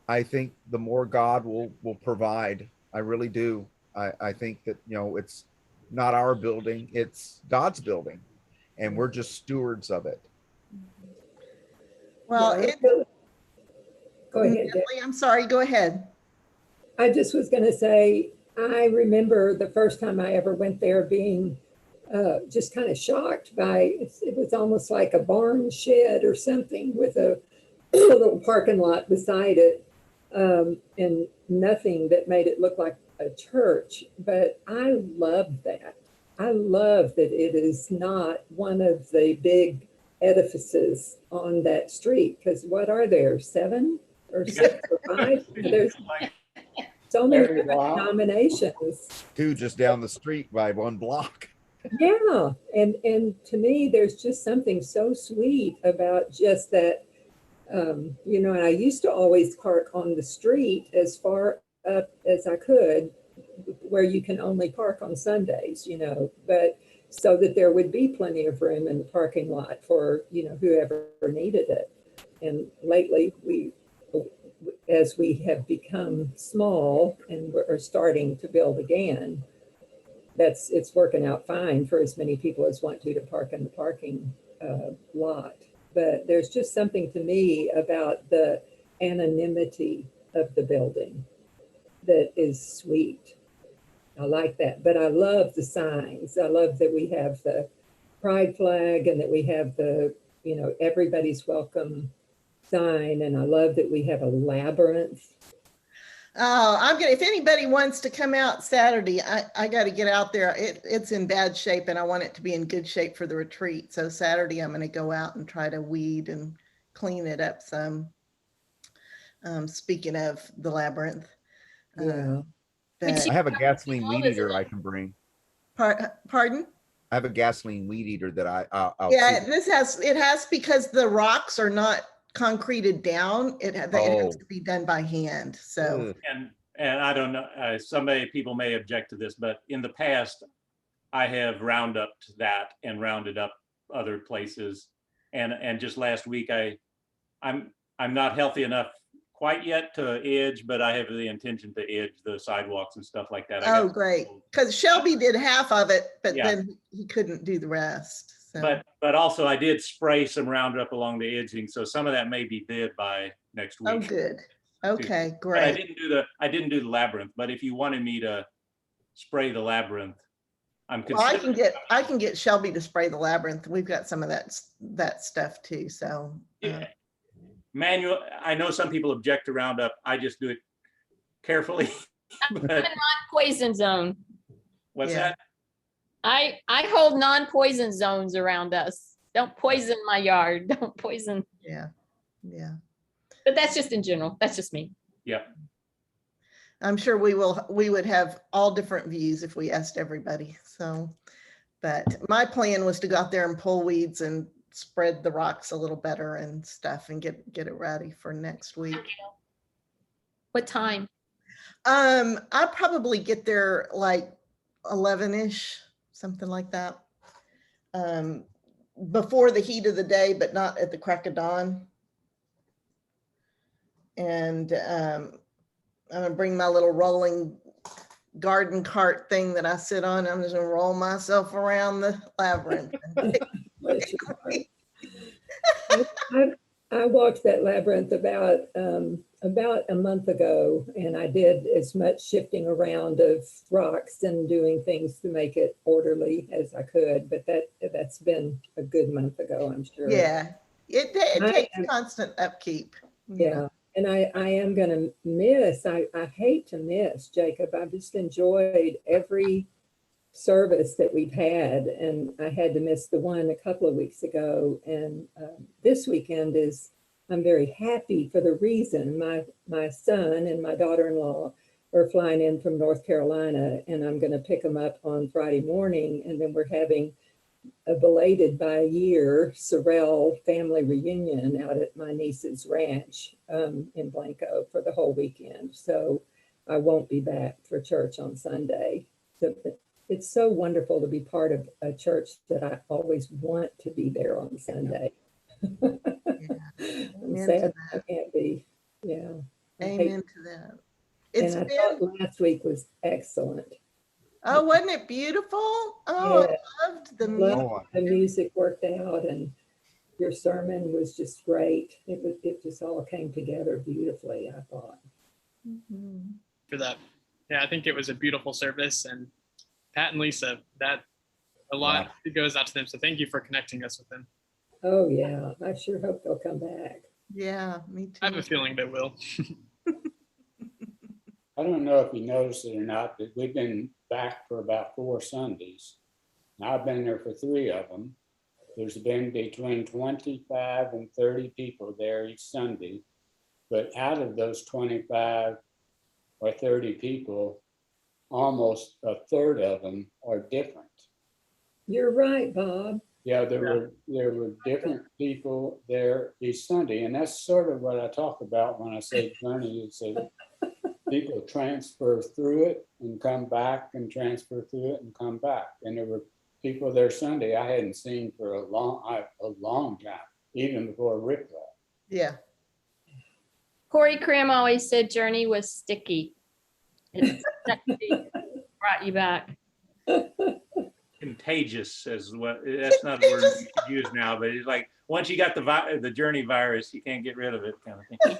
I think the more God will provide. I really do. I think that, you know, it's not our building, it's God's building, and we're just stewards of it. Well, Go ahead, Deb. I'm sorry, go ahead. I just was going to say, I remember the first time I ever went there being just kind of shocked by it was almost like a barn shed or something with a little parking lot beside it, and nothing that made it look like a church. But I love that. I love that it is not one of the big edifices on that street, because what are there, 7 or 6 or 5? There's so many different denominations. 2 just down the street by 1 block. Yeah, and to me, there's just something so sweet about just that. You know, and I used to always park on the street as far up as I could, where you can only park on Sundays, you know, but so that there would be plenty of room in the parking lot for, you know, whoever needed it. And lately, as we have become small and we're starting to build again, it's working out fine for as many people as want to park in the parking lot. But there's just something to me about the anonymity of the building that is sweet. I like that. But I love the signs. I love that we have the pride flag and that we have the, you know, everybody's welcome sign. And I love that we have a labyrinth. Oh, if anybody wants to come out Saturday, I got to get out there. It's in bad shape and I want it to be in good shape for the retreat. So Saturday, I'm going to go out and try to weed and clean it up some. Speaking of the labyrinth. Yeah. But I have a gasoline weed eater I can bring. Pardon? I have a gasoline weed eater that I'll Yeah, keep. it has because the rocks are not concreted down. It has Oh. to be done by hand. So Ugh. And I don't know, people may object to this, but in the past, I have rounded that and rounded up other places. And just last week, I'm not healthy enough quite yet to edge, but I have the intention to edge the sidewalks and stuff like that. oh, great. Because Shelby did half of it, but Yeah. then he couldn't do the rest. So. But also I did spray some Roundup along the edging, so some of that may be dead by next week. Oh, good. Okay, But great. I didn't do the labyrinth. But if you wanted me to spray the labyrinth, I'm Well, considering. I can get Shelby to spray the labyrinth. We've got some of that stuff too. So Yeah. Manual. I know some people object to Roundup. I just do it carefully. I'm in But non-poison zone. what's Yeah. that? I hold non-poison zones around us. Don't poison my yard. Don't poison. yeah. But that's just in general. That's just me. Yeah. I'm sure we would have all different views if we asked everybody. So, but my plan was to go out there and pull weeds and spread the rocks a little better and stuff and get it ready for next week. What time? I'll probably get there like 11-ish, something like that. Before the heat of the day, but not at the crack of dawn. And I'm gonna bring my little rolling garden cart thing that I sit on. I'm just gonna roll myself around the labyrinth. I walked that labyrinth about a month ago, and I did as much shifting around of rocks and doing things to make it orderly as I could. But that's been a good month ago, I'm sure. Yeah, it takes constant upkeep. Yeah. And I am going to miss, I hate to miss, Jacob. I've just enjoyed every service that we've had. And I had to miss the one a couple of weeks ago. And this weekend I'm very happy for the reason my son and my daughter-in-law are flying in from North Carolina, and I'm going to pick them up on Friday morning. And then we're having a belated by a year Sorrel family reunion out at my niece's ranch in Blanco for the whole weekend. So I won't be back for church on Sunday. So it's so wonderful to be part of a church that I always want to be there on Sunday. I'm sad I can't be. Yeah. Amen to that. And I thought last week was excellent. Oh, wasn't it beautiful? Oh, yeah. I loved the music. The music worked out, and your sermon was just great. It just all came together beautifully, I thought. Mm-hmm. For that. Yeah, I think it was a beautiful service, and Pat and Lisa, that a lot goes out to them. So thank you for connecting us with them. Oh yeah, I sure hope they'll come back. Yeah, me too. I have a feeling they will. I don't know if you noticed it or not, but we've been back for about 4 Sundays. Now, I've been there for 3 of them. There's been between 25 and 30 people there each Sunday. But out of those 25 or 30 people, almost a third of them are different. You're right, Bob. Yeah, there were different people there each Sunday. And that's sort of what I talk about when I say journey. It's a people transfer through it and come back and transfer through it and come back. And there were people there Sunday I hadn't seen for a long time, even before Rick left. Yeah. Corey Cram always said Journey was sticky. It's brought you back. Contagious is what, that's not a word you could use now, but it's like once you got the Journey virus, you can't get rid of it, kind of thing.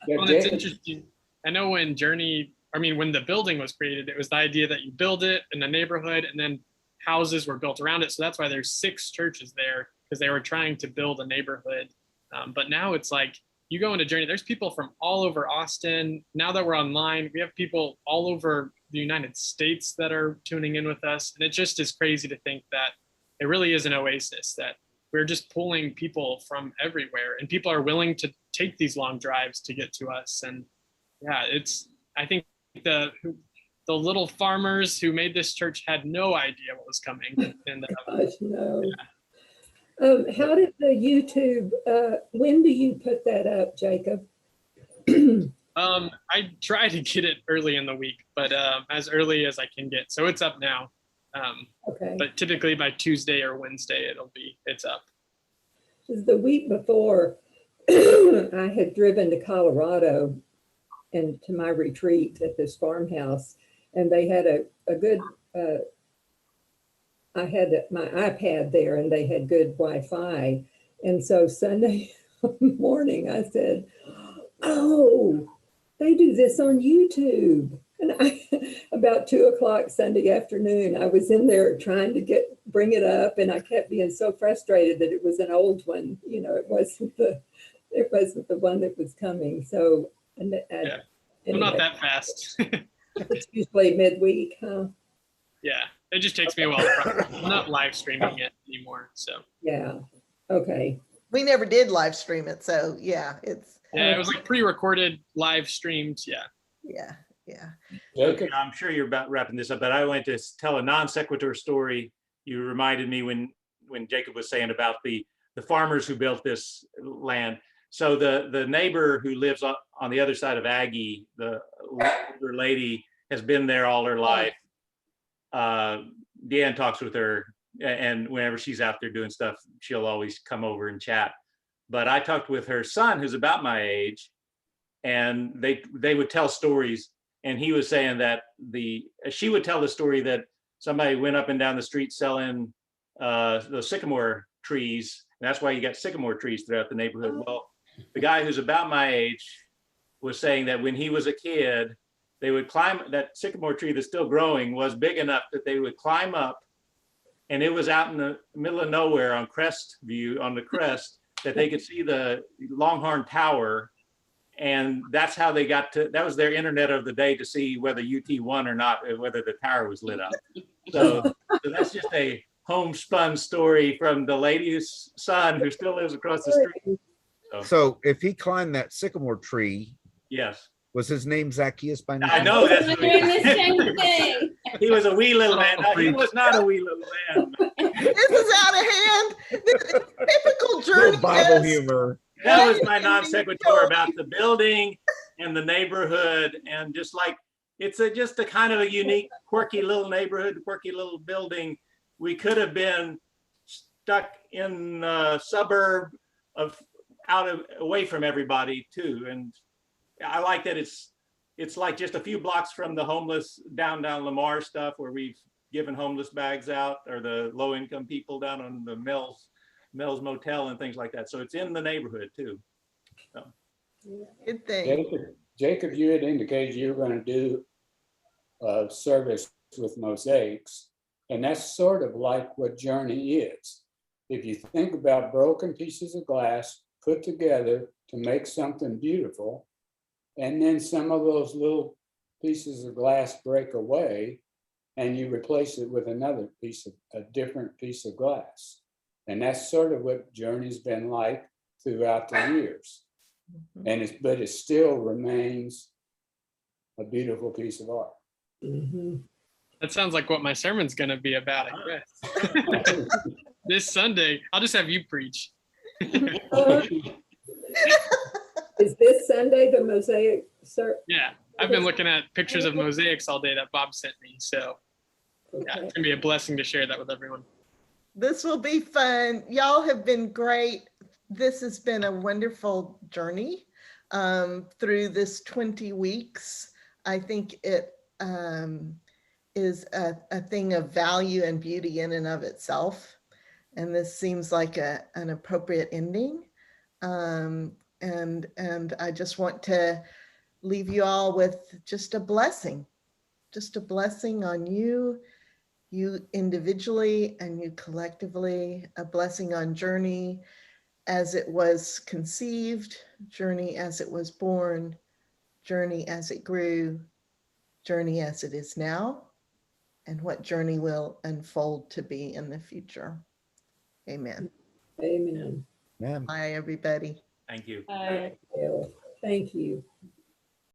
Well, it's interesting. I know when when the building was created, it was the idea that you build it in a neighborhood and then houses were built around it. So that's why there's 6 churches there, because they were trying to build a neighborhood. But now it's like you go into Journey, there's people from all over Austin. Now that we're online, we have people all over the United States that are tuning in with us. And it just is crazy to think that it really is an oasis, that we're just pulling people from everywhere, and people are willing to take these long drives to get to us. And yeah, I think the the little farmers who made this church had no idea what was coming. And Gosh, no. How did the YouTube, when do you put that up, Jacob? I try to get it early in the week, but as early as I can get. So it's up now. Okay. But typically by Tuesday or Wednesday, it's up. Because the week before, I had driven to Colorado and to my retreat at this farmhouse, and they had a good, I had my iPad there and they had good Wi-Fi. And so Sunday morning, I said, oh, they do this on YouTube. And about 2:00 Sunday afternoon, I was in there trying to bring it up, and I kept being so frustrated that it was an old one. You know, it wasn't the one that was coming. So, Yeah. anyway, I'm not that fast. it's usually midweek, huh? Yeah, it just takes me a while to process. I'm not live streaming it anymore. So Yeah. Okay. We never did live stream it, so yeah, it's yeah, it was like pre-recorded, live streamed. Yeah. yeah. Jacob, I'm sure you're about wrapping this up, but I went to tell a non sequitur story. You reminded me when Jacob was saying about the farmers who built this land. So the neighbor who lives on the other side of Aggie, the older lady, has been there all her life. Deanne talks with her, and whenever she's out there doing stuff, she'll always come over and chat. But I talked with her son, who's about my age, and they would tell stories. And he was saying that she would tell the story that somebody went up and down the street selling the sycamore trees. And that's why you got sycamore trees throughout the neighborhood. Well, the guy who's about my age was saying that when he was a kid, they would climb that sycamore tree that's still growing was big enough that they would climb up, and it was out in the middle of nowhere on the crest that they could see the Longhorn Tower. And that's how they that was their internet of the day to see whether UT won or not, whether the tower was lit up. So that's just a homespun story from the lady's son who still lives across the street. So if he climbed that sycamore tree, Yes. was his name Zacchaeus by any I chance? know that's I'm what doing the same thing. he was a wee little man. No, he was not a wee little man. This is out of hand. This typical journey. Little Bible is- humor. That was my non sequitur about the building and the neighborhood, and just like it's just a kind of a unique, quirky little neighborhood, quirky little building. We could have been stuck in a suburb away from everybody too. And I like that it's like just a few blocks from the homeless down Lamar stuff where we've given homeless bags out, or the low income people down on the Mel's Motel and things like that. So it's in the neighborhood too. So. Good thing. Jacob, you had indicated you were going to do a service with mosaics, and that's sort of like what Journey is. If you think about broken pieces of glass put together to make something beautiful, and then some of those little pieces of glass break away, and you replace it with a different piece of glass. And that's sort of what Journey's been like throughout the years. And but it still remains a beautiful piece of art. Mm-hmm. That sounds like what my sermon's going to be about, I guess. This Sunday, I'll just have you preach. Is this Sunday the mosaic, sir? Yeah, I've been looking at pictures of mosaics all day that Bob sent me. So yeah, Okay. it's going to be a blessing to share that with everyone. This will be fun. Y'all have been great. This has been a wonderful journey through this 20 weeks. I think it is a thing of value and beauty in and of itself. And this seems like an appropriate ending. And I just want to leave you all with just a blessing on you individually and you collectively, a blessing on Journey as it was conceived, Journey as it was born, Journey as it grew, Journey as it is now, and what Journey will unfold to be in the future. Amen. Amen. Man. Bye, everybody. Thank you. Bye. Thank you.